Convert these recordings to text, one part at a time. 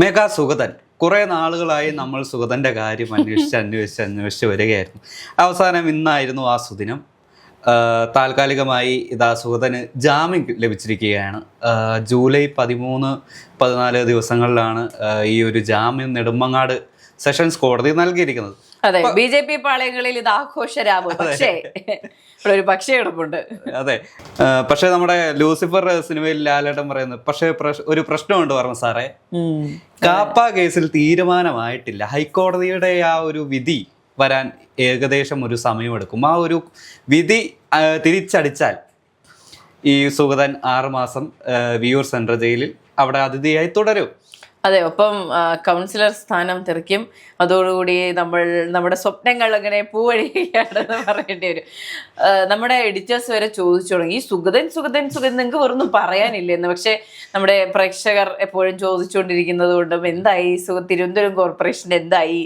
മേഘ സുഗതൻ കുറെ നാളുകളായി നമ്മൾ സുഗതന്റെ കാര്യം അന്വേഷിച്ച് വരികയായിരുന്നു. അവസാനം ഇന്നായിരുന്നു ആ സുദിനം. താൽക്കാലികമായി ഇതാ സുഗതന് ജാമ്യം ലഭിച്ചിരിക്കുകയാണ്. ജൂലൈ 13-14 ദിവസങ്ങളിലാണ് ഈ ഒരു ജാമ്യം നെടുമങ്ങാട് സെഷൻസ് കോടതി നൽകിയിരിക്കുന്നത്. അതെ, BJP പാളയങ്ങളിൽ ഇത് ആഘോഷരാമോ, പക്ഷേ ഒരു പക്ഷേ കിടപ്പുണ്ട്. അതെ, പക്ഷെ നമ്മുടെ ലൂസിഫർ സിനിമയിൽ ലാലേട്ടൻ പറയുന്നത് പക്ഷേ ഒരു പ്രശ്നമുണ്ട് പറഞ്ഞു സാറേ. കാപ്പ കേസിൽ തീരുമാനമായിട്ടില്ല. ഹൈക്കോടതിയുടെ ആ ഒരു വിധി വരാൻ ഏകദേശം ഒരു സമയമെടുക്കും. ആ ഒരു വിധി തിരിച്ചടിച്ചാൽ ഈ സുഗതൻ 6 മാസം വിയൂർ സെൻട്രൽ ജയിലിൽ അവിടെ അതിഥിയായി തുടരും. അതെ, ഒപ്പം കൗൺസിലർ സ്ഥാനം തെറിക്കും. അതോടുകൂടി നമ്മുടെ സ്വപ്നങ്ങൾ അങ്ങനെ പൂവഴിയാണെന്ന് പറയേണ്ടി വരും. നമ്മുടെ എഡിറ്റേഴ്സ് വരെ ചോദിച്ചു തുടങ്ങി, ഈ സുഗതൻ നിങ്ങൾക്ക് വെറൊന്നും പറയാനില്ലെന്ന്. പക്ഷെ നമ്മുടെ പ്രേക്ഷകർ എപ്പോഴും ചോദിച്ചുകൊണ്ടിരിക്കുന്നത് കൊണ്ടും എന്തായി തിരുവനന്തപുരം കോർപ്പറേഷൻ്റെ എന്തായി,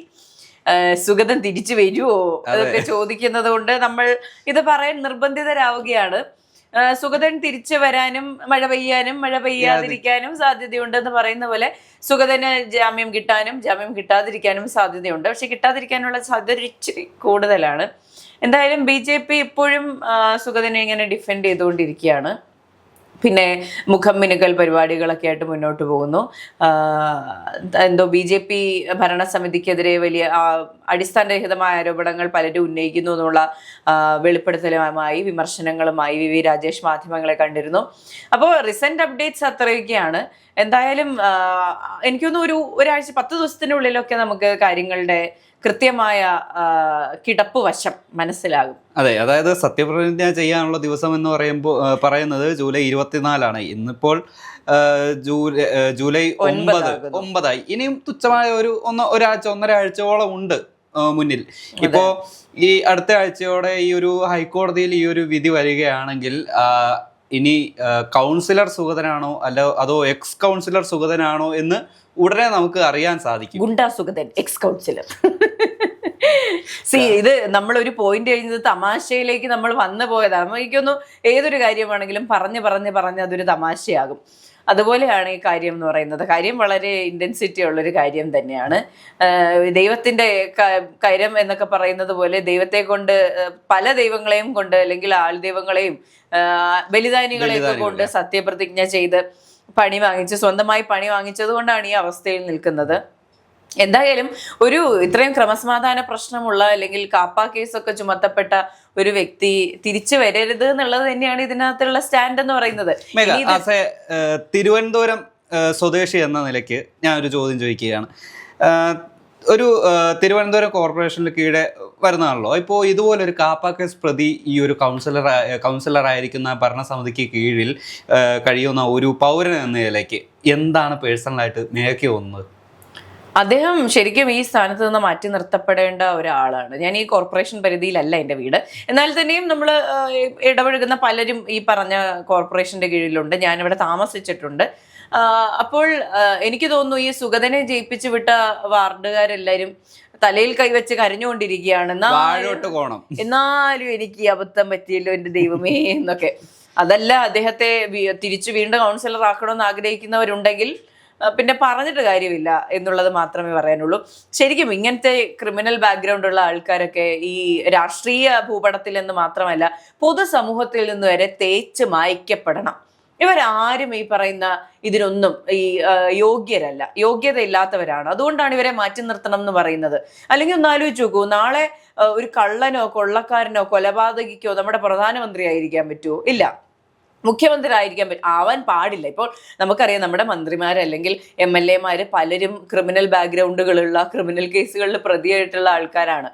സുഗതൻ തിരിച്ചു വരുമോ അതൊക്കെ ചോദിക്കുന്നത് കൊണ്ട് നമ്മൾ ഇത് പറയാൻ നിർബന്ധിതരാവുകയാണ്. സുഗതൻ തിരിച്ചു വരാനും മഴ പെയ്യാനും മഴ പെയ്യാതിരിക്കാനും സാധ്യതയുണ്ടെന്ന് പറയുന്ന പോലെ സുഗതന് ജാമ്യം കിട്ടാനും ജാമ്യം കിട്ടാതിരിക്കാനും സാധ്യതയുണ്ട്. പക്ഷെ കിട്ടാതിരിക്കാനുള്ള സാധ്യത ഇച്ചിരി കൂടുതലാണ്. എന്തായാലും BJP ഇപ്പോഴും സുഗതനെ ഇങ്ങനെ ഡിഫെൻഡ് ചെയ്തുകൊണ്ടിരിക്കുകയാണ്. പിന്നെ മുഖം മിനുകൽ പരിപാടികളൊക്കെ ആയിട്ട് മുന്നോട്ട് പോകുന്നു. എന്തോ BJP ഭരണസമിതിക്കെതിരെ വലിയ അടിസ്ഥാനരഹിതമായ ആരോപണങ്ങൾ പലരും ഉന്നയിക്കുന്നു എന്നുള്ള വെളിപ്പെടുത്തലുമായി വിമർശനങ്ങളുമായി VV രാജേഷ് മാധ്യമങ്ങളെ കണ്ടിരുന്നു. അപ്പോൾ റീസെന്റ് അപ്ഡേറ്റ്സ് അത്രയൊക്കെയാണ്. എന്തായാലും എനിക്കൊന്ന് ഒരാഴ്ച 10 ദിവസത്തിനുള്ളിലൊക്കെ നമുക്ക് കാര്യങ്ങളുടെ കൃത്യമായ കിടപ്പ് വശം മനസ്സിലാകും. അതെ, അതായത് സത്യപ്രതിജ്ഞ ചെയ്യാനുള്ള ദിവസം എന്ന് പറയുന്നത് ജൂലൈ 24 ഇന്നിപ്പോൾ ജൂലൈ 9 ഇനിയും തുച്ഛമായ ഒന്നര ആഴ്ചയോളം ഉണ്ട് മുന്നിൽ. ഇപ്പോ ഈ അടുത്ത ആഴ്ചയോടെ ഈ ഒരു ഹൈക്കോടതിയിൽ ഈ ഒരു വിധി വരികയാണെങ്കിൽ ഇനി കൗൺസിലർ സുഗതനാണോ അതോ എക്സ് കൗൺസിലർ സുഗതനാണോ എന്ന് ഉടനെ നമുക്ക് അറിയാൻ സാധിക്കും. ഗുണ്ടാ സുഗതൻ എക്സ് കൗൺസിലർ. ഇത് നമ്മളൊരു പോയിന്റ് കഴിഞ്ഞത് തമാശയിലേക്ക് നമ്മൾ വന്നു പോയതാണ്. എനിക്കൊന്നു ഏതൊരു കാര്യമാണെങ്കിലും പറഞ്ഞ് അതൊരു തമാശയാകും. അതുപോലെയാണ് ഈ കാര്യം എന്ന് പറയുന്നത്. കാര്യം വളരെ ഇന്റൻസിറ്റി ഉള്ളൊരു കാര്യം തന്നെയാണ്. ദൈവത്തിന്റെ കാര്യം എന്നൊക്കെ പറയുന്നത് പോലെ ദൈവത്തെ കൊണ്ട് പല ദൈവങ്ങളെയും കൊണ്ട് അല്ലെങ്കിൽ ആൾ ദൈവങ്ങളെയും ബലിദാനികളെയൊക്കെ കൊണ്ട് സത്യപ്രതിജ്ഞ ചെയ്ത് സ്വന്തമായി പണി വാങ്ങിച്ചത് കൊണ്ടാണ് ഈ അവസ്ഥയിൽ നിൽക്കുന്നത്. എന്തായാലും ഇത്രയും ക്രമസമാധാന പ്രശ്നമുള്ള അല്ലെങ്കിൽ കാപ്പ കേസൊക്കെ ചുമത്തപ്പെട്ട ഒരു വ്യക്തി തിരിച്ചു വരരുത് എന്നുള്ളത് തന്നെയാണ് ഇതിനകത്തുള്ള സ്റ്റാൻഡ് എന്ന് പറയുന്നത്. തിരുവനന്തപുരം സ്വദേശി എന്ന നിലയ്ക്ക് ഞാൻ ഒരു ചോദ്യം ചോദിക്കുകയാണ്. ഒരു തിരുവനന്തപുരം കോർപ്പറേഷനിൽ കീഴെ വരുന്നതാണല്ലോ. ഇപ്പോൾ ഇതുപോലെ ഒരു കാപ്പ കേസ് പ്രതി ഈ ഒരു കൗൺസിലറായിരിക്കുന്ന ഭരണസമിതിക്ക് കീഴിൽ കഴിയുന്ന ഒരു പൗരൻ എന്ന നിലയ്ക്ക് എന്താണ് പേഴ്സണലായിട്ട് മേഘയ്ക്ക് തോന്നുന്നത്? അദ്ദേഹം ശരിക്കും ഈ സ്ഥാനത്ത് നിന്ന് മാറ്റി നിർത്തപ്പെടേണ്ട ഒരാളാണ്. ഞാൻ ഈ കോർപ്പറേഷൻ പരിധിയിലല്ല എൻ്റെ വീട്, എന്നാൽ തന്നെയും നമ്മൾ ഇടപഴകുന്ന പലരും ഈ പറഞ്ഞ കോർപ്പറേഷൻ്റെ കീഴിലുണ്ട്. ഞാനിവിടെ താമസിച്ചിട്ടുണ്ട്. അപ്പോൾ എനിക്ക് തോന്നുന്നു ഈ സുഗതനെ ജയിപ്പിച്ചു വിട്ട വാർഡുകാരെല്ലാരും തലയിൽ കൈവച്ച് കരഞ്ഞുകൊണ്ടിരിക്കുകയാണ്. എന്നാലും എനിക്ക് അബദ്ധം പറ്റിയല്ലോ എൻ്റെ ദൈവമേ എന്നൊക്കെ. അതല്ല, അദ്ദേഹത്തെ വീണ്ടും കൗൺസിലർ ആക്കണമെന്ന് ആഗ്രഹിക്കുന്നവരുണ്ടെങ്കിൽ പിന്നെ പറഞ്ഞിട്ട് കാര്യമില്ല എന്നുള്ളത് മാത്രമേ പറയാനുള്ളൂ. ശരിക്കും ഇങ്ങനത്തെ ക്രിമിനൽ ബാക്ക്ഗ്രൗണ്ട് ഉള്ള ആൾക്കാരൊക്കെ ഈ രാഷ്ട്രീയ ഭൂപടത്തിൽ നിന്ന് മാത്രമല്ല പൊതുസമൂഹത്തിൽ നിന്ന് വരെ തേച്ച് മായ്ക്കപ്പെടണം. ഇവരാരും ഈ പറയുന്ന ഇതിനൊന്നും യോഗ്യരല്ല, യോഗ്യതയില്ലാത്തവരാണ്. അതുകൊണ്ടാണ് ഇവരെ മാറ്റി നിർത്തണം എന്ന് പറയുന്നത്. അല്ലെങ്കിൽ ഒന്ന് ആലോചിച്ച് നോക്കൂ, നാളെ ഒരു കള്ളനോ കൊള്ളക്കാരനോ കൊലപാതകിക്കോ നമ്മുടെ പ്രധാനമന്ത്രി ആയിരിക്കാൻ പറ്റുമോ? ഇല്ല. മുഖ്യമന്ത്രി ആവാൻ പാടില്ല. ഇപ്പോൾ നമുക്കറിയാം നമ്മുടെ മന്ത്രിമാരല്ലെങ്കിൽ MLA പലരും ക്രിമിനൽ ബാക്ക്ഗ്രൗണ്ടുകളുള്ള ക്രിമിനൽ കേസുകളിൽ പ്രതിയായിട്ടുള്ള ആൾക്കാരാണ്.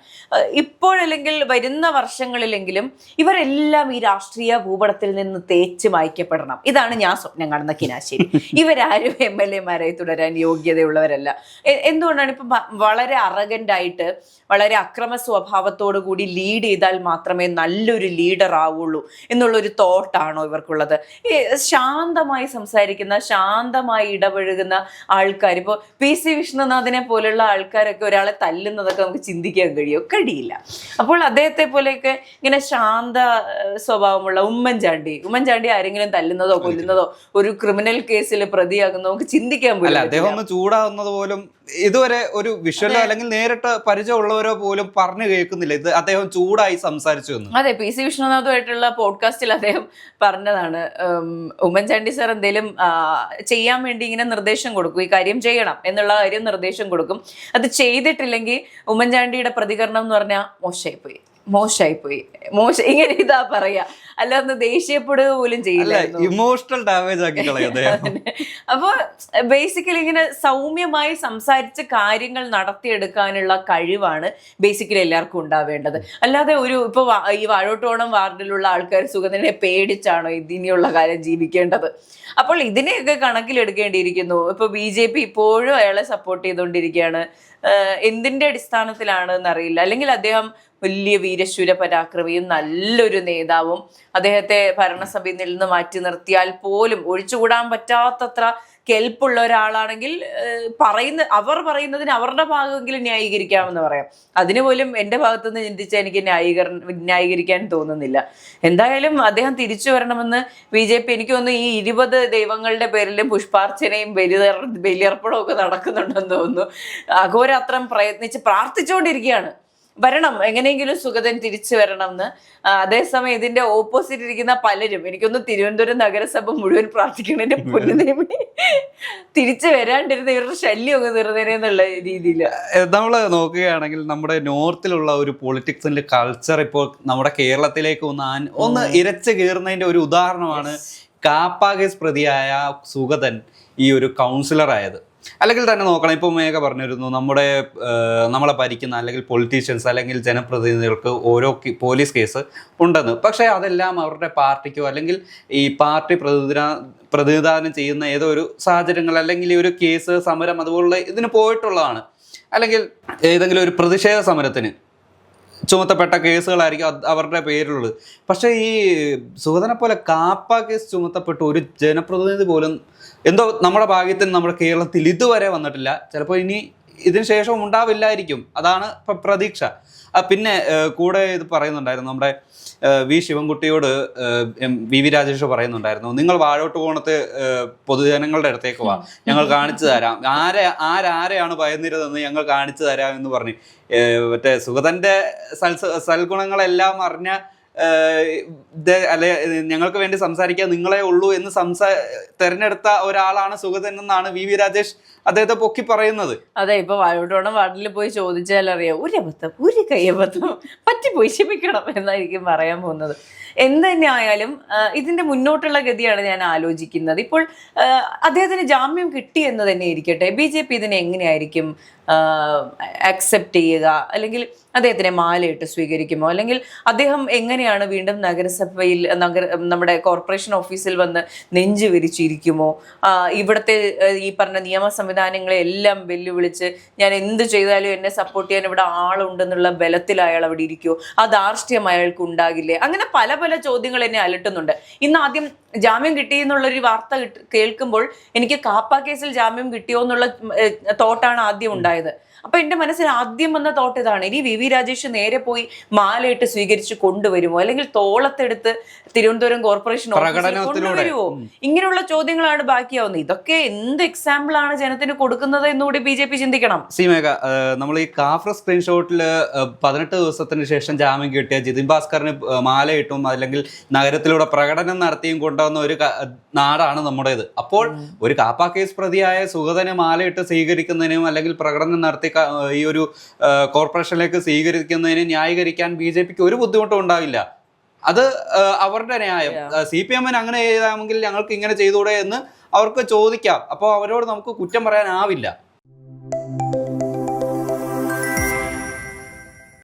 ഇപ്പോഴല്ലെങ്കിൽ വരുന്ന വർഷങ്ങളിലെങ്കിലും ഇവരെല്ലാം ഈ രാഷ്ട്രീയ ഭൂപടത്തിൽ നിന്ന് തേച്ച് മായ്ക്കപ്പെടണം. ഇതാണ് ഞാൻ സ്വപ്നം കാണുന്ന കിനാശേരി. ഇവരാരും MLA തുടരാൻ യോഗ്യതയുള്ളവരല്ല. എന്തുകൊണ്ടാണ് ഇപ്പം വളരെ അറഗൻ്റായിട്ട് വളരെ അക്രമ സ്വഭാവത്തോടു കൂടി ലീഡ് ചെയ്താൽ മാത്രമേ നല്ലൊരു ലീഡർ ആവുള്ളൂ എന്നുള്ളൊരു തോട്ടാണോ ഇവർക്കുള്ളത്? നമുക്കുള്ളത്. ഈ ശാന്തമായി സംസാരിക്കുന്ന, ശാന്തമായി ഇടപഴകുന്ന ആൾക്കാർ, ഇപ്പോൾ PC വിഷ്ണുനാഥിനെ പോലുള്ള ആൾക്കാരൊക്കെ ഒരാളെ തല്ലുന്നതൊക്കെ നമുക്ക് ചിന്തിക്കാൻ കഴിയില്ല. അപ്പോൾ അദ്ദേഹത്തെ പോലെയൊക്കെ ഇങ്ങനെ ശാന്ത സ്വഭാവമുള്ള ഉമ്മൻചാണ്ടി ആരെങ്കിലും തല്ലുന്നതോ കൊല്ലുന്നതോ ഒരു ക്രിമിനൽ കേസിൽ പ്രതിയാകുന്നതോ നമുക്ക് ചിന്തിക്കാൻ പോലും അദ്ദേഹം ഒന്ന് ചൂടാവുന്നത് പോലും ഇതുവരെ ഒരു വിഷ്വലോ അല്ലെങ്കിൽ നേരിട്ട് പരിചയമുള്ളവരോ പോലും പറഞ്ഞു കേൾക്കുന്നില്ല. ഇത് അദ്ദേഹം ചൂടായി സംസാരിച്ചു എന്ന്. അതെ, PC വിഷ്ണുനാഥുമായിട്ടുള്ള പോഡ്കാസ്റ്റിൽ അദ്ദേഹം പറഞ്ഞതാണ്, ഉമ്മൻചാണ്ടി സാർ എന്തെങ്കിലും ചെയ്യാൻ വേണ്ടി ഇങ്ങനെ നിർദ്ദേശം കൊടുക്കും, ഈ കാര്യം ചെയ്യണം എന്നുള്ള കാര്യം നിർദ്ദേശം കൊടുക്കും. അത് ചെയ്തിട്ടില്ലെങ്കിൽ ഉമ്മൻചാണ്ടിയുടെ പ്രതികരണം എന്ന് പറഞ്ഞാൽ മോശമായിപ്പോയി ഇങ്ങനെ ഇതാ പറയാ, അല്ലാതെ ദേഷ്യപ്പെടുക പോലും ചെയ്യില്ല. ഇമോഷണൽ ഡാമേജ് ആക്കി കളയും. അപ്പൊ ബേസിക്കലി ഇങ്ങനെ സൗമ്യമായി സംസാരിച്ച് കാര്യങ്ങൾ നടത്തിയെടുക്കാനുള്ള കഴിവാണ് ബേസിക്കലി എല്ലാവർക്കും ഉണ്ടാവേണ്ടത്. അല്ലാതെ ഇപ്പൊ ഈ വാഴോട്ടോണം വാർഡിലുള്ള ആൾക്കാർ സുഗതനെ പേടിച്ചാണോ ഇനിയുള്ള കാലം ജീവിക്കേണ്ടത്? അപ്പോൾ ഇതിനെയൊക്കെ കണക്കിലെടുക്കേണ്ടിയിരിക്കുന്നു. ഇപ്പൊ BJP ഇപ്പോഴും അയാളെ സപ്പോർട്ട് ചെയ്തുകൊണ്ടിരിക്കുകയാണ്. എന്തിന്റെ അടിസ്ഥാനത്തിലാണ് എന്നറിയില്ല. അല്ലെങ്കിൽ അദ്ദേഹം വലിയ വീരശൂര പരാക്രമിയും നല്ലൊരു നേതാവും, അദ്ദേഹത്തെ ഭരണസഭയിൽ നിന്ന് മാറ്റി നിർത്തിയാൽ പോലും ഒഴിച്ചുകൂടാൻ പറ്റാത്തത്ര കെൽപ്പുള്ള ഒരാളാണെങ്കിൽ അവർ പറയുന്നതിന് അവരുടെ ഭാഗമെങ്കിലും ന്യായീകരിക്കാമെന്ന് പറയാം. അതിന് പോലും എൻ്റെ ഭാഗത്തുനിന്ന് ചിന്തിച്ചാൽ എനിക്ക് ന്യായീകരിക്കാൻ തോന്നുന്നില്ല. എന്തായാലും അദ്ദേഹം തിരിച്ചു വരണമെന്ന് BJP, എനിക്ക് തോന്നുന്നു ഈ 20 ദൈവങ്ങളുടെ പേരിലും പുഷ്പാർച്ചനയും ബലിയർപ്പണവും ഒക്കെ നടക്കുന്നുണ്ടെന്ന് തോന്നുന്നു. അഘോരാത്രം പ്രയത്നിച്ച് പ്രാർത്ഥിച്ചുകൊണ്ടിരിക്കുകയാണ് വരണം, എങ്ങനെയെങ്കിലും സുഗതൻ തിരിച്ചു വരണം എന്ന്. അതേസമയം ഇതിന്റെ ഓപ്പോസിറ്റ് ഇരിക്കുന്ന പലരും, എനിക്കൊന്ന് തിരുവനന്തപുരം നഗരസഭ മുഴുവൻ പ്രാർത്ഥിക്കണതിന്റെ പുല്ലുനേമി തിരിച്ചു വരാണ്ടിരുന്ന ഇവരുടെ ശല്യം ഒക്കെ തീർന്നേനെ എന്നുള്ള രീതിയിൽ നമ്മൾ നോക്കുകയാണെങ്കിൽ നമ്മുടെ നോർത്തിലുള്ള ഒരു പൊളിറ്റിക്സിന്റെ കൾച്ചർ ഇപ്പോൾ നമ്മുടെ കേരളത്തിലേക്ക് ഒന്ന് ഇരച്ചു കയറുന്നതിന്റെ ഒരു ഉദാഹരണമാണ് കാപ്പ കേസ് പ്രതിയായ സുഗതൻ ഈ ഒരു കൗൺസിലർ ആയത്. അല്ലെങ്കിൽ തന്നെ നോക്കണം, ഇപ്പോൾ മേഘ പറഞ്ഞിരുന്നു നമ്മളെ ഭരിക്കുന്ന അല്ലെങ്കിൽ പൊളിറ്റീഷ്യൻസ് അല്ലെങ്കിൽ ജനപ്രതിനിധികൾക്ക് ഓരോ പോലീസ് കേസ് ഉണ്ടെന്ന്. പക്ഷേ അതെല്ലാം അവരുടെ പാർട്ടിക്കോ അല്ലെങ്കിൽ ഈ പാർട്ടി പ്രതിനിധാനം ചെയ്യുന്ന ഏതോ ഒരു സാഹചര്യങ്ങൾ അല്ലെങ്കിൽ ഈ ഒരു കേസ് സമരം അതുപോലുള്ള ഇതിന് പോയിട്ടുള്ളതാണ്. അല്ലെങ്കിൽ ഏതെങ്കിലും ഒരു പ്രതിഷേധ സമരത്തിന് ചുമത്തപ്പെട്ട കേസുകളായിരിക്കും അവരുടെ പേരിലുള്ളത്. പക്ഷേ ഈ സുഗതനെ പോലെ കാപ്പ കേസ് ചുമത്തപ്പെട്ട ഒരു ജനപ്രതിനിധി പോലും എന്തോ നമ്മുടെ ഭാഗ്യത്തിന് നമ്മുടെ കേരളത്തിൽ ഇതുവരെ വന്നിട്ടില്ല. ചിലപ്പോൾ ഇനി ഇതിന് ശേഷം ഉണ്ടാവില്ലായിരിക്കും, അതാണ് പ്രതീക്ഷ. പിന്നെ കൂടെ ഇത് പറയുന്നുണ്ടായിരുന്നു നമ്മുടെ ശിവൻകുട്ടിയോട് VV രാജേഷ് പറയുന്നുണ്ടായിരുന്നു, നിങ്ങൾ വാഴോട്ട് കോണത്ത് പൊതുജനങ്ങളുടെ അടുത്തേക്ക് വാ, ഞങ്ങൾ കാണിച്ചു തരാം ആരെയാണ് ഭയന്നിരുന്നതെന്ന് ഞങ്ങൾ കാണിച്ചു തരാം എന്ന് പറഞ്ഞ് മറ്റേ സുഗതന്റെ സൽഗുണങ്ങളെല്ലാം അറിഞ്ഞ അല്ലെ ഞങ്ങൾക്ക് വേണ്ടി സംസാരിക്കാൻ നിങ്ങളെ ഉള്ളൂ എന്ന് തെരഞ്ഞെടുത്ത ഒരാളാണ് സുഗതൻ എന്നാണ് VV രാജേഷ് അദ്ദേഹത്തെ പൊക്കി പറയുന്നത്. അതെ, ഇപ്പൊ വാഴോട്ടോണം വാർഡിൽ പോയി ചോദിച്ചാൽ അറിയാം, ഒരു കയ്യബദ്ധം പറ്റിപ്പോയി, ക്ഷമിക്കണം എന്നായിരിക്കും പറയാൻ പോകുന്നത്. എന്ത് തന്നെ ആയാലും ഇതിന്റെ മുന്നോട്ടുള്ള ഗതിയാണ് ഞാൻ ആലോചിക്കുന്നത്. ഇപ്പോൾ അദ്ദേഹത്തിന് ജാമ്യം കിട്ടി എന്ന് തന്നെ ഇരിക്കട്ടെ, BJP ഇതിനെ എങ്ങനെയായിരിക്കും അക്സെപ്റ്റ് ചെയ്യുക? അല്ലെങ്കിൽ അദ്ദേഹത്തിനെ മാലയിട്ട് സ്വീകരിക്കുമോ? അല്ലെങ്കിൽ അദ്ദേഹം എങ്ങനെയാണ് വീണ്ടും നഗരസഭയിൽ നമ്മുടെ കോർപ്പറേഷൻ ഓഫീസിൽ വന്ന് നെഞ്ചു വിരിച്ചിരിക്കുമോ? ഇവിടുത്തെ ഈ പറഞ്ഞ നിയമ സംവിധാനങ്ങളെ എല്ലാം വെല്ലുവിളിച്ച് ഞാൻ എന്ത് ചെയ്താലും എന്നെ സപ്പോർട്ട് ചെയ്യാൻ ഇവിടെ ആളുണ്ടെന്നുള്ള ബലത്തിൽ അയാൾ അവിടെ ഇരിക്കുമോ? ആ ധാർഷ്ട്യം അയാൾക്ക് ഉണ്ടാകില്ലേ? അങ്ങനെ പല പല ചോദ്യങ്ങൾ എന്നെ അലട്ടുന്നുണ്ട്. ഇന്ന് ആദ്യം ജാമ്യം കിട്ടി എന്നുള്ളൊരു വാർത്ത കേൾക്കുമ്പോൾ എനിക്ക് കാപ്പ കേസിൽ ജാമ്യം കിട്ടിയോ എന്നുള്ള തോട്ടാണ് ആദ്യം ഉണ്ടായത്. അപ്പൊ എന്റെ മനസ്സിൽ ആദ്യം വന്ന തോട്ട് ഇതാണ്, ഇനി VV രാജേഷ് നേരെ പോയി മാലയിട്ട് സ്വീകരിച്ച് കൊണ്ടുവരുമോ, അല്ലെങ്കിൽ തോളത്തെടുത്ത് തിരുവനന്തപുരം കോർപ്പറേഷൻ കൊണ്ടുവരുമോ? ഇങ്ങനെയുള്ള ചോദ്യങ്ങളാണ് ബാക്കിയാവുന്നത്. ഇതൊക്കെ എന്ത് എക്സാമ്പിൾ ആണ് ജനത്തിന് കൊടുക്കുന്നത് എന്നുകൂടി BJP ചിന്തിക്കണം. സീമേഘ, നമ്മൾ ഈ കാഫ്ര സ്ക്രീൻഷോട്ടില് 18 ദിവസത്തിന് ശേഷം ജാമ്യം കിട്ടിയ ജിതിൻ ഭാസ്കറിന് മാലയിട്ടും അല്ലെങ്കിൽ നഗരത്തിലൂടെ പ്രകടനം നടത്തിയും കൊണ്ടുവന്ന ഒരു നാടാണ് നമ്മുടേത്. അപ്പോൾ ഒരു കാപ്പ കേസ് പ്രതിയായ സുഗതനെ മാലയിട്ട് സ്വീകരിക്കുന്നതിനും അല്ലെങ്കിൽ പ്രകടനം നടത്തി ഈ ഒരു കോർപ്പറേഷനിലേക്ക് സ്വീകരിക്കുന്നതിന് ന്യായീകരിക്കാൻ BJPക്ക് ഒരു ബുദ്ധിമുട്ടും ഉണ്ടാവില്ല. അത് അവരുടെ ന്യായം. CPM-ന് അങ്ങനെ ചെയ്താമെങ്കിൽ ഞങ്ങൾക്ക് ഇങ്ങനെ ചെയ്തുകൂടെ എന്ന് അവർക്ക് ചോദിക്കാം. അപ്പോൾ അവരോട് നമുക്ക് കുറ്റം പറയാനാവില്ല.